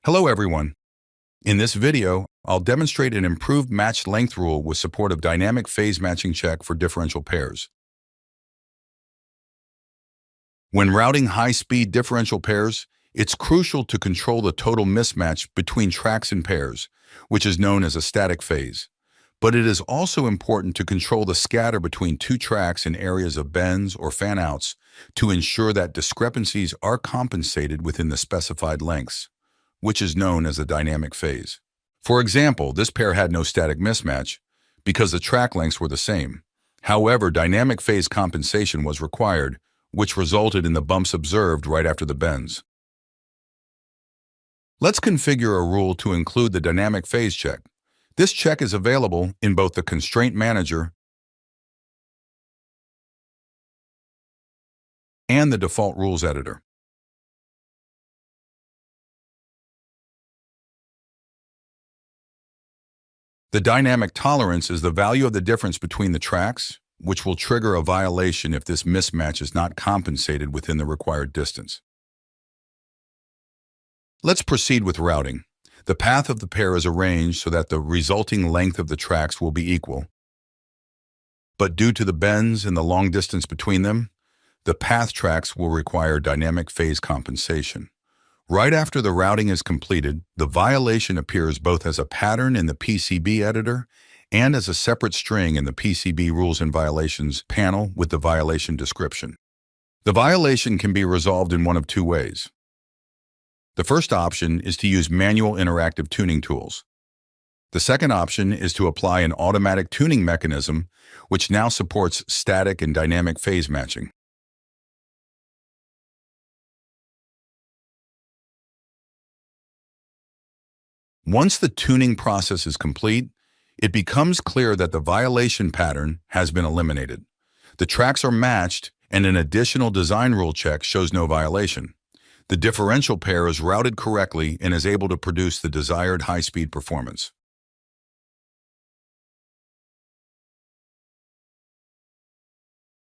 Hello everyone. In this video, I'll demonstrate an improved matched length rule with support of dynamic phase matching check for differential pairs. When routing high-speed differential pairs, it's crucial to control the total mismatch between tracks and pairs, which is known as a static phase. But it is also important to control the scatter between two tracks in areas of bends or fan-outs to ensure that discrepancies are compensated within the specified lengths, which is known as a dynamic phase. For example, this pair had no static mismatch because the track lengths were the same. However, dynamic phase compensation was required, which resulted in the bumps observed right after the bends. Let's configure a rule to include the dynamic phase check. This check is available in both the Constraint Manager and the Default Rules Editor. The dynamic tolerance is the value of the difference between the tracks, which will trigger a violation if this mismatch is not compensated within the required distance. Let's proceed with routing. The path of the pair is arranged so that the resulting length of the tracks will be equal. But due to the bends and the long distance between them, the path tracks will require dynamic phase compensation. Right after the routing is completed, the violation appears both as a pattern in the PCB editor and as a separate string in the PCB Rules and Violations panel with the violation description. The violation can be resolved in one of two ways. The first option is to use manual interactive tuning tools. The second option is to apply an automatic tuning mechanism, which now supports static and dynamic phase matching. Once the tuning process is complete, it becomes clear that the violation pattern has been eliminated. The tracks are matched, and an additional design rule check shows no violation. The differential pair is routed correctly and is able to produce the desired high-speed performance.